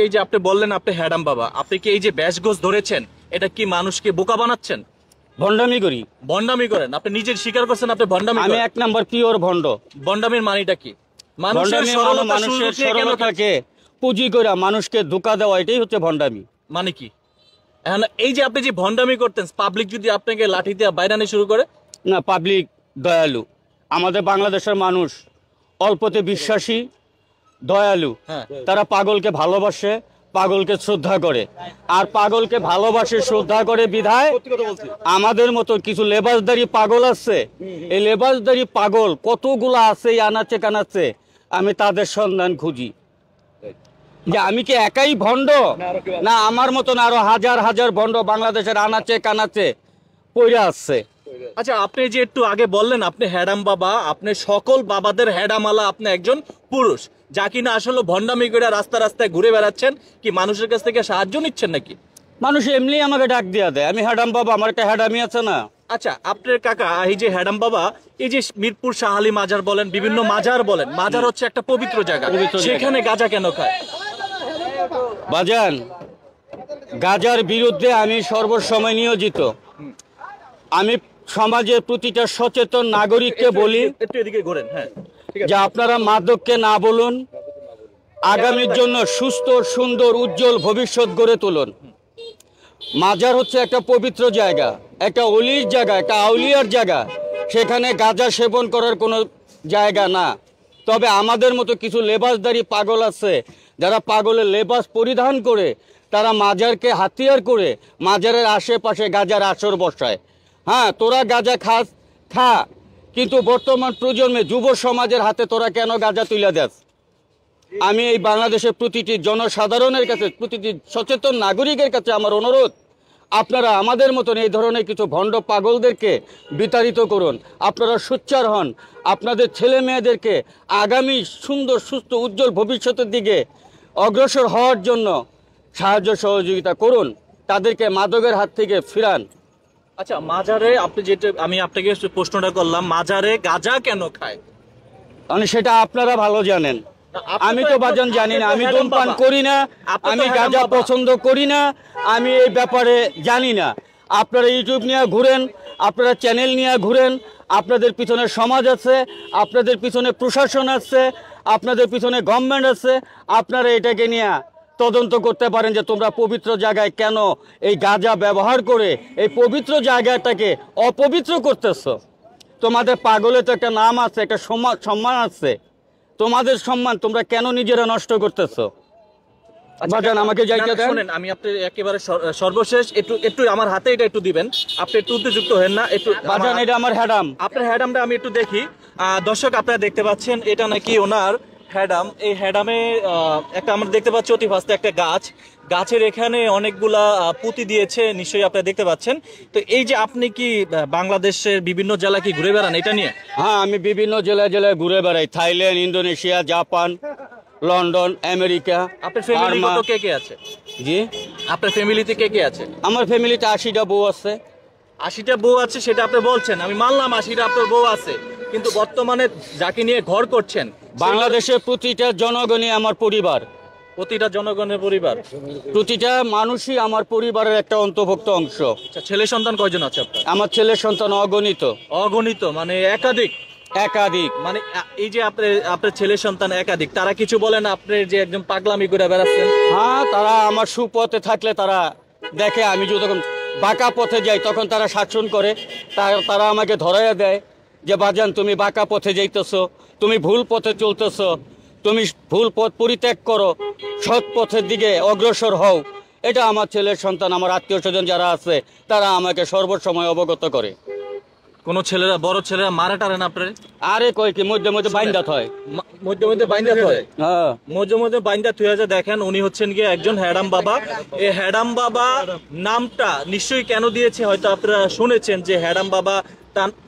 এই যে আপনি বললেন আপনি হ্যাডাম বাবা, আপনি কি এই যে ব্যাসগোস ধরেছেন এটা কি মানুষকে বোকা বানাচ্ছেন? ভণ্ডামি করি। ভন্ডামি করেন? আপনি নিজে স্বীকার করছেন আপনি ভন্ডামি আমি করেন? এক নাম্বার পিওর ভণ্ড। ভন্ডামির মানেটা কি? মানুষের ভণ্ডামি মানে সরলতা মানুষের সুযোগ নিয়ে কেন সরলতাকে পুঁজি করে মানুষকে ধোঁকা দেওয়া, এটাই হচ্ছে ভণ্ডামি। মানে কি? এখন এই যে আপনি যে ভন্ডামি করতেন, পাবলিক যদি আপনাকে লাঠি দিয়ে বাইরানি শুরু করে? না, পাবলিক দয়ালু। আমাদের বাংলাদেশের মানুষ অল্পতে বিশ্বাসী, দয়ালু। হ্যাঁ। তারা পাগলকে ভালোবাসে, পাগলকে শ্রদ্ধা করে। আর পাগলকে ভালোবাসে, শ্রদ্ধা করে বিধায় আমাদের মতো কিছু লেবাসদারি পাগল আছে। এই লেবাসদারি পাগল কতগুলা আছে এই আনাচে কানাচে, আমি তাদের সন্ধান খুঁজি। যে আমি কি একাই ভণ্ড, না আমার মতন আরো হাজার হাজার ভণ্ড বাংলাদেশের আনাচে কানাচে পইরা আছে। আচ্ছা, আপনি যে একটু আগে বললেন আপনি হ্যাডাম বাবা, আপনি সকল বাবাদের হ্যাডামালা, আপনি একজন পুরুষ যা কিনা আসলে ভন্ডামি করে রাস্তা রাস্তায় ঘুরে বেড়াচ্ছেন, কি মানুষের কাছ থেকে সাহায্য নিচ্ছেন নাকি? মানুষ এমনি আমাকে ডাক দিয়া দেয়, আমি হ্যাডাম বাবা, আমার একটা হ্যাডামি আছে না। আচ্ছা, আপনার কাকা এই যে হ্যাডাম বাবা, এই যে মিরপুর শাহালি মাজার বলেন, বিভিন্ন মাজার বলেন, মাজার হচ্ছে একটা পবিত্র জায়গা, সেখানে গাঁজা কেন খায়? বাজান, গাজার বিরুদ্ধে আমি সর্বসময় নিয়োজিত। আমি সমাজের প্রতিটা সচেতন নাগরিককে বলি একটু এদিকে ঘোরেন। হ্যাঁ, যে আপনারা মাদককে না বলুন, আগামীর জন্য সুস্থ সুন্দর উজ্জ্বল ভবিষ্যৎ গড়ে তুলুন। মাজার হচ্ছে একটা পবিত্র জায়গা, একটা অলির জায়গা, একটা আউলিয়ার জায়গা। সেখানে গাঁজা সেবন করার কোনো জায়গা না। তবে আমাদের মতো কিছু লেবাসদারি পাগল আছে, যারা পাগলের লেবাস পরিধান করে তারা মাজারকে হাতিয়ার করে মাজারের আশেপাশে গাঁজার আসর বসায়। হ্যাঁ, তোরা গাঁজা খাস, খা, কিন্তু বর্তমান প্রজন্মে যুব সমাজের হাতে তোরা কেন গাঁজা তুলে দেস? আমি এই বাংলাদেশের প্রতিটি জনসাধারণের কাছে, প্রতিটি সচেতন নাগরিকের কাছে আমার অনুরোধ, আপনারা আমাদের মতন এই ধরনের কিছু ভণ্ড পাগলদেরকে বিতাড়িত করুন। আপনারা সোচ্চার হন, আপনাদের ছেলে মেয়েদেরকে আগামী সুন্দর সুস্থ উজ্জ্বল ভবিষ্যতের দিকে অগ্রসর হওয়ার জন্য সাহায্য সহযোগিতা করুন, তাদেরকে মাদকের হাত থেকে ফিরান। আচ্ছা, মাজারে আপনি যেটা আমি আপনাকে প্রশ্নটা করলাম, মাজারে গাঁজা কেন খায়? মানে সেটা আপনারা ভালো জানেন, আমি তো বাজান জানি না। আমি ধূমপান করি না, আমি গাঁজা পছন্দ করি না, আমি এই ব্যাপারে জানি না। আপনারা ইউটিউব নিয়ে ঘুরেন, আপনারা চ্যানেল নিয়ে ঘুরেন, আপনাদের পিছনে সমাজ আছে, আপনাদের পিছনে প্রশাসন আছে, আপনাদের পিছনে গভর্নমেন্ট আছে। আপনারা এটাকে নিয়ে তদন্ত করতে পারেন যে তোমরা পবিত্র জায়গায় কেন এই গাঁজা ব্যবহার করে এই পবিত্র জায়গাটাকে অপবিত্র করতেছো। তোমাদের পাগলে তো একটা নাম আছে, একটা সম্মান আছে। তোমাদের সম্মান তোমরা কেন নিজেরা নষ্ট করতেছো? বাজান, আমাকে যাইতে দেন। শুনেন, আমি আপনি একেবারে সর্বশেষ একটু একটু আমার হাতে এটা একটু দিবেন, আপনি একটু উত্তেজিত হেন না একটু। বাজান, এটা আমার হ্যাডাম। আপনার হ্যাডামটা আমি একটু দেখি। দর্শক, আপনারা দেখতে পাচ্ছেন এটা নাকি ওনার হ্যাডাম। এই হ্যাডামে একটা আমরা দেখতে পাচ্ছি অতি ভাস্তে একটা গাছ, গাছের এখানে অনেকগুলা পুঁতি দিয়েছে, নিশ্চয়ই আপনারা দেখতে পাচ্ছেন। তো এই যে আপনি কি বাংলাদেশের বিভিন্ন জেলা কি ঘুরে বেড়ান এটা নিয়ে? হ্যাঁ, আমি বিভিন্ন জেলায় জেলায় ঘুরে বেড়াই, Thailand, Indonesia, Japan, London, America. আপনার ফ্যামিলিতে কে কে আছে? জি, আপনার ফ্যামিলিতে কে কে আছে? আমার ফ্যামিলিতে 80টা বউ আছে। 80টা বউ আছে সেটা আপনি বলছেন, আমি মানলাম 80টা আপনার বউ আছে, কিন্তু বর্তমানে যাকে নিয়ে ঘর করছেন বাংলাদেশের প্রতিটা জনগণই আমার পরিবার, প্রতিটা জনগণের পরিবার, প্রতিটা মানুষই আমার পরিবারের একটা অন্তর্ভুক্ত অংশ। আচ্ছা, ছেলে সন্তান কয়জন আছে আপনার? আমার ছেলের সন্তান অগণিত। অগণিত মানে একাধিক? একাধিক মানে এই যে আপনার ছেলে সন্তান একাধিক, তারা কিছু বলেন আপনি যে একদম পাগলামি করে বেড়াচ্ছেন? হ্যাঁ, তারা আমার সুপথে থাকলে তারা দেখে, আমি যখন বাঁকা পথে যাই তখন তারা শাসন করে, তারা আমাকে ধরাইয়া দেয় যে বাজান তুমি বাঁকা পথে যাইতেছো, তুমি ভুল পথে চলতেছো, তুমি ভুল পথ পরিত্যাগ করো, সৎ পথের দিকে অগ্রসর হও। এটা আমার ছেলের সন্তান, আমার আত্মীয় স্বজন যারা আছে তারা আমাকে সর্বসময় অবগত করে। কোন ছেলেরা, বড় ছেলেরা মারা টারেন আপনার? আরে কই কি, মধ্যে মধ্যে বাইন্দাত হয়, মধ্যে মধ্যে বাইন্দাত হয়। হ্যাঁ, মধ্যে মধ্যে বাইন্দা তুই দেখেন, উনি হচ্ছেন গিয়ে একজন হ্যাডাম বাবা। এই হ্যাডাম বাবা নামটা নিশ্চয়ই কেন দিয়েছে হয়তো আপনারা শুনেছেন, যে হ্যাডাম বাবা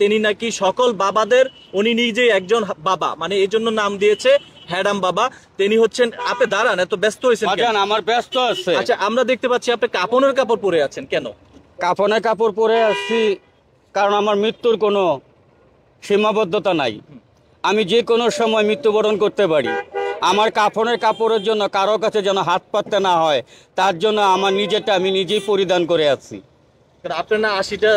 তিনি নাকি সকল বাবাদের, উনি নিজেই একজন বাবা, মানে এই জন্য নাম দিয়েছে হ্যাডাম বাবা। তিনি হচ্ছেন, আপনি দাঁড়ান, এত ব্যস্ত হয়েছেন কেন? আমার ব্যস্ত আছে। আচ্ছা, আমরা দেখতে পাচ্ছি আপনি কাপড়ের কাপড় পরে আছেন কেন? কাফনের কাপড় পরে আসছি কারণ আমার মৃত্যুর কোনো সীমাবদ্ধতা নাই, আমি যে কোনো সময় মৃত্যুবরণ করতে পারি। আমার কাফনের কাপড়ের জন্য কারো কাছে যেন হাত পাততে না হয়, তার জন্য আমার নিজেরটা আমি নিজেই পরিধান করে আছি। আপনার না 80টা